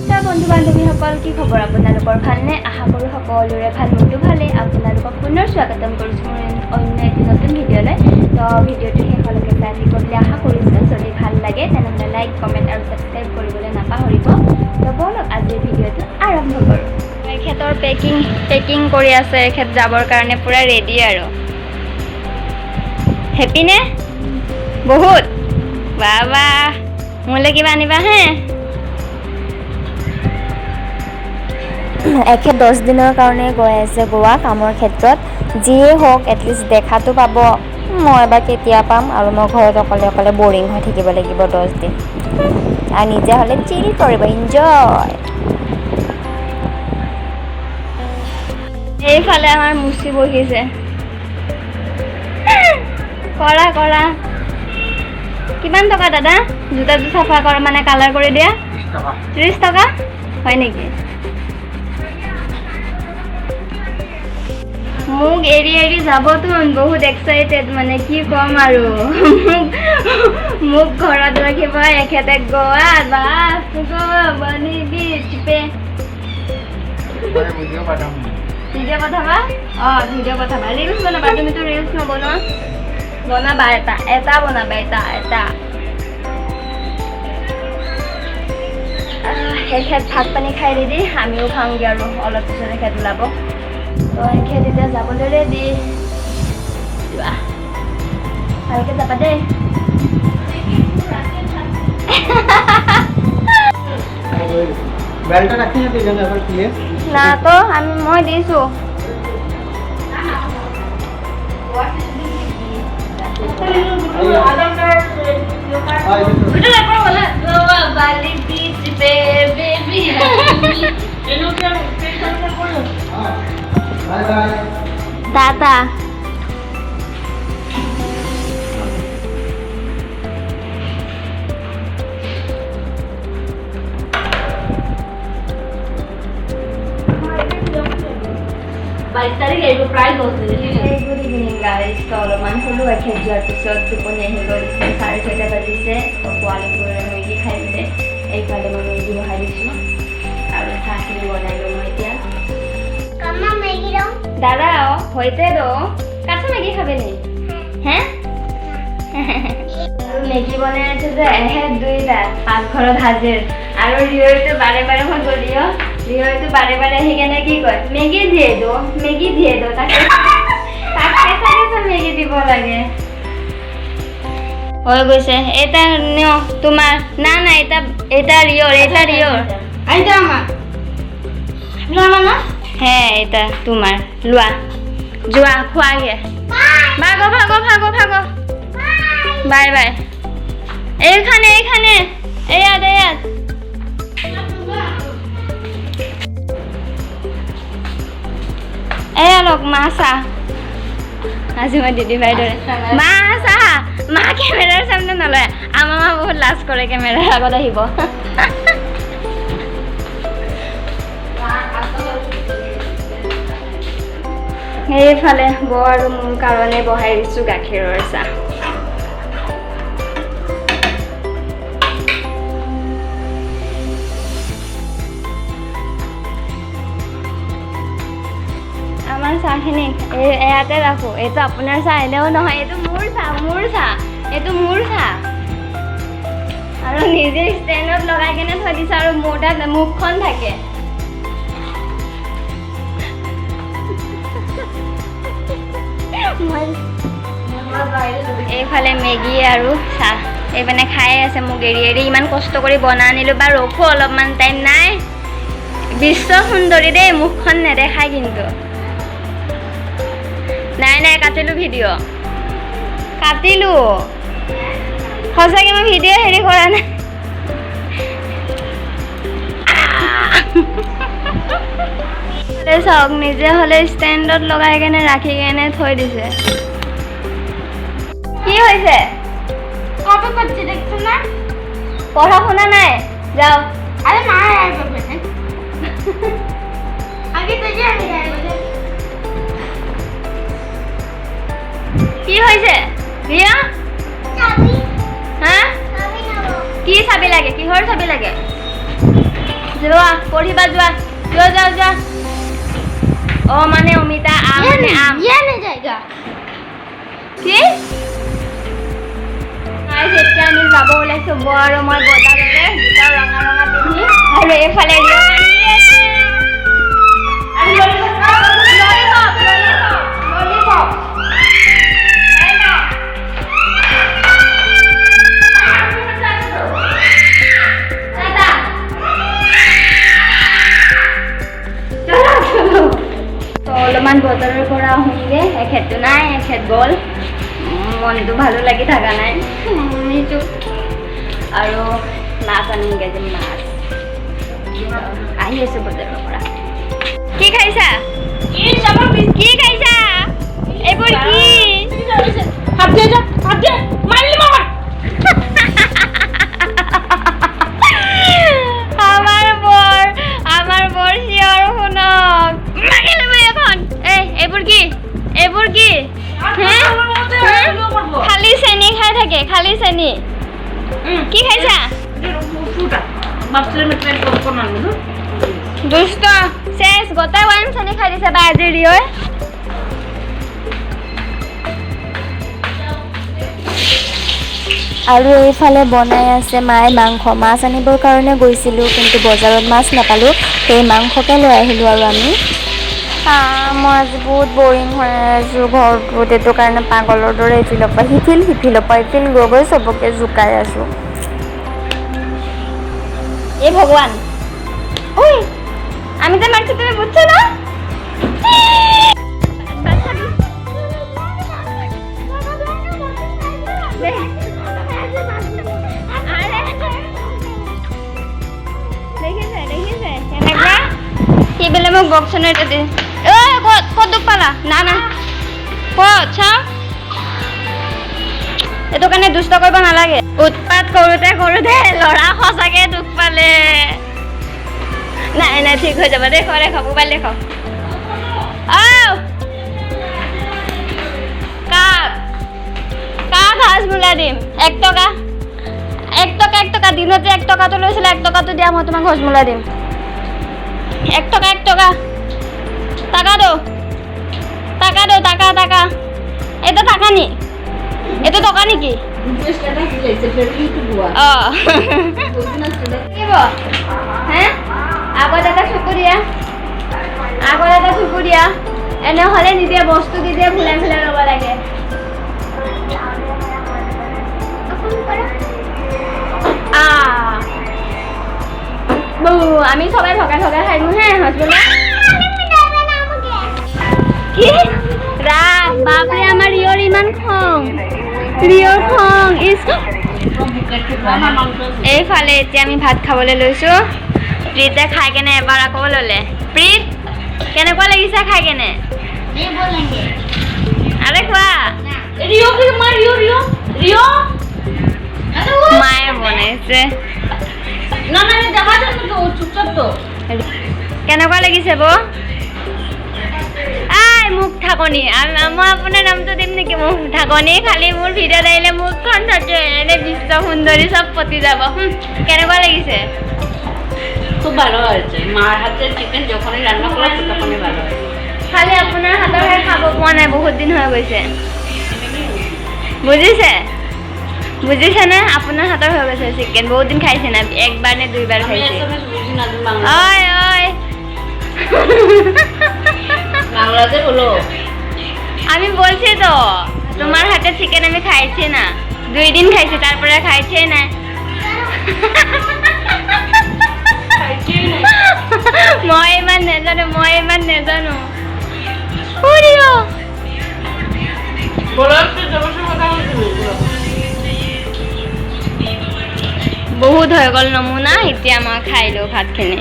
নমস্কাৰ বন্ধু বান্ধৱীসকল, কি খবৰ আপোনালোকৰ? ভালনে? আশা কৰোঁ সকলোৰে ভাল। মোৰতো ভালেই। আপোনালোকক পুনৰ স্বাগতম কৰিছোঁ মোৰ অন্য এটি নতুন ভিডিঅ'লৈ। তো ভিডিঅ'টো শেষলৈকে চাই থাকিব বুলি আশা কৰিছোঁ। যদি ভাল লাগে তেনেহ'লে লাইক, কমেণ্ট আৰু ছাবস্ক্ৰাইব কৰিবলৈ নাপাহৰিব। তো ব'লক আজিৰ ভিডিঅ'টো আৰম্ভ কৰোঁ। এখেতৰ পেকিং কৰি আছে। এখেত যাবৰ কাৰণে পূৰা ৰেডি আৰু। হেপিনে বহুত বাহ বাহ, মোলৈ কিবা আনিবা হে। এখেত 10 দিনৰ কাৰণে গৈ আছে গোৱা কামৰ ক্ষেত্ৰত। যিয়ে হওক এটলিষ্ট দেখাটো পাব। মই এবাৰ কেতিয়া পাম, আৰু মই ঘৰত অকলে অকলে বৰিং হৈ থাকিব লাগিব 10 দিন। আৰু নিজে হ'লে চিল কৰিব, এনজয়। এইফালে আমাৰ মুচি বহিছে। কৰা কৰা। কিমান টকা দাদা জোতাটো চাফা কৰা, মানে কালাৰ কৰি দিয়া? 30 টকা হয় নেকি? মোক এৰি এৰি যাবতো, বহুত এক্সাইটেড, মানে কি ক'ম আৰু। মোক ঘৰত ৰাখিব এখেতে গোৱাত। বাছ বনি বিচ পে ভিডিঅ' পঠাবা। অঁ ভিডিঅ' পঠাবা। ৰিলচ বনাবা। তুমিতো ৰিলচ নবনোৱা। বনাবা, এটা বনাবা, এটা। এখেত ভাত পানী খাই ৰেডি, আমিও খাওঁগৈ আৰু অলপ পিছত এখেত ওলাব। তো এখেত এতিয়া যাবলৈ ৰেডি। যোৱা ভালকৈ যাবা দেই। না তো মই দিছোঁ। দাদা গুড ইভিনিং গাইজ। তো অলপমান শুলো এখেত যোৱাৰ পিছত টোপনি আহি গ'ল। 6:30 বাজিছে। তো পোৱালিবোৰে মেগী খাই দিলে। এইফালে মই মেগী বহাই দিছোঁ আৰু চাহখিনি বনালোঁ মই এতিয়া। দাদা হইতে দো কাঁচা মেগী খাবে নি? হ্যাঁ আৰু মেগী বনাই আছে যে এহেত দুইটা পাকঘৰত হাজিৰ। আৰু ৰিয়ইটো বাৰে বাৰে মই গলিও ৰিয়ইটো বাৰে বাৰে আহি কেনে কি কয়, মেগী দিয়ে দো। তাকে কেঁচা মেগী দিব লাগে। হৈ গৈছে। এটা নিও তোমাৰ। না এটা ৰিয়ৰ। আইতা আমাৰ না। হ্যাঁ এটা তোমাৰ। লোৱা যোৱা খোৱাগে। ভাগো বাই বাই। এইখানে ইয়াত লগ মাছা। আজি মই দিদি বাইদেউৰে মাছা। মা কেমেৰাৰ সামনে নলয়। আমাৰ মা বহুত লাজ কৰে কেমেৰাৰ আগত আহিব। সেইফালে বৌ আৰু মোৰ কাৰণে বহাই দিছোঁ গাখীৰৰ চাহ। আমাৰ চাহখিনি ইয়াতে ৰাখোঁ। এইটো আপোনাৰ চাহ এনেও নহয়, এইটো মোৰ চাহ। আৰু নিজে ষ্টেণ্ডত লগাই কেনে থৈ দিছোঁ। আৰু মোৰ তাত মুখখন থাকে। এইফালে মেগী আৰু চাহ এইপিনে খাই আছে। মোক এৰি ইমান কষ্ট কৰি বনাই আনিলোঁ। বা ৰখো অলপমান টাইম। নাই বিশ্ব সুন্দৰী দেই, মুখখন নেদেখায় কিন্তু। নাই কাটিলোঁ ভিডিঅ'। সঁচাকৈ মই ভিডিঅ' হেৰি কৰা নাই। চাওক, নিজে হ'লে ষ্টেণ্ডত লগাই কেনে ৰাখি কেনে থৈ দিছে। কি হৈছে? পঢ়া শুনা নাই? যাও। কি হৈছে ৰিয়া? হা কি চাবি লাগে? কিহৰ চাবি লাগে? যোৱা পঢ়িবা যোৱা যোৱা যোৱা যোৱা অ মানে অমিতা আম মানে আম কি এতিয়া আমি যাব ওলাইছো ব আৰু মই বজাৰলৈ দুটা ৰঙা ৰঙা পিন্ধি আৰু এইফালে অলপমান বজাৰৰ পৰা আহোঁগে এখেতটো নাই এখেত গ'ল মনটো ভালো লাগি থকা নাই আৰু মাছ আনিমগে যে মাছ আহি আছো বজাৰৰ পৰা কি খাইছা কি খাইছা এইবোৰ কি আমাৰ বৰ চিঞৰ শুনক এইবোৰ কি এইবোৰ কি খালি চেনি খাই থাকে খালি চেনি কি খাইছা দুষ্ট শেষ গোটাই ওয়াইন চেনি খাই দিছে বা আজি ৰিঅই আৰু এইফালে বনাই আছে মায়ে মাংস মাছ আনিবৰ কাৰণে গৈছিলোঁ কিন্তু বজাৰত মাছ নাপালোঁ সেই মাংসকে লৈ আহিলোঁ আৰু আমি মই আজি বহুত বৰিং হৈ আছোঁ ঘৰটোত এইটো কাৰণে পাগলৰ দৰে ইফিলৰ পৰা সিফিল গৈ চবকে জোকাই আছোঁ এ ভগৱান ওই আমি তো মারছি তুমি বুঝছো না বেলে মোক বক্সনে এটা দে কত দুখ পালা না না কত চাও এইটো কাৰণে দুষ্ট কৰিব নালাগে উৎপাত কৰোতে ল'ৰা সঁচাকে দুখ পালে নাই নাই ঠিক হৈ যাব দেখো দেখো মোবাইল দেখো কাক হাজমোলা দিম 1 টকা দিনতে 1 টকাটো লৈছিলে 1 টকাটো দিয়া মই তোমাক হাজমোলা দিম 1 টকা টাকা দাও টাকা এটা টাকা নি এটা টাকা নেকি হ্যাঁ আগত এটা চকু দিয়া এনে হলে নিদিয়ে বস্তু দি দিয়ে ভুলাই ল'ব লাগে আমি সবাই ভগাই খাই দিওঁ হে হজবলা কি রাগ বাপরে আমার রিওর ইমান খং এইফালে এতিয়া আমি ভাত খাবলৈ লৈছো প্ৰীতে খাই কেনে এবাৰ আকৌ ললে প্ৰীত কেনেকুৱা লাগিছে খাই কেনে আৰে খোৱা মায়ে বনাইছে কেনেকুৱা লাগিছে বৌ মুখ ঢাকনি মই আপোনাৰ নামটো দিম নেকি মুখ ঢাকনি খালি মোৰ ভিডিঅ' আহিলে মুখখন থাকে এনে বিশ্ব সুন্দৰী চব পতি যাব কেনেকুৱা লাগিছে খুব ভালো হয়েছে মাৰ হাতেৰ চিকেন যখনই ৰান্না কৰা তখনই ভালো হয় খালি আপোনাৰ হাতৰহে খাব পোৱা নাই বহুত দিন হৈ গৈছে বুজিছেনে আপোনাৰ হাতৰ হৈ গৈছে চিকেন বহুত দিন খাইছে না একবাৰ নে দুইবাৰ খাইছে ঐ বাংলাতে বলো আমি বলছি তো তোমার হাতে চিকেন আমি খাইছি না 2 দিন খাইছি তারপরে খাইছি না মই ইমান নেজানো ফুৰিও বহুত হৈ গ'ল নমুনা এতিয়া মই খাই লওঁ ভাতখিনি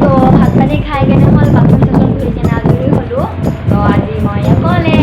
তো ভাত পানী খাই কেনে হ'ল বাচন চাচন ধুই কেনে আজৰি হ'লোঁ তো আজি মই অকলে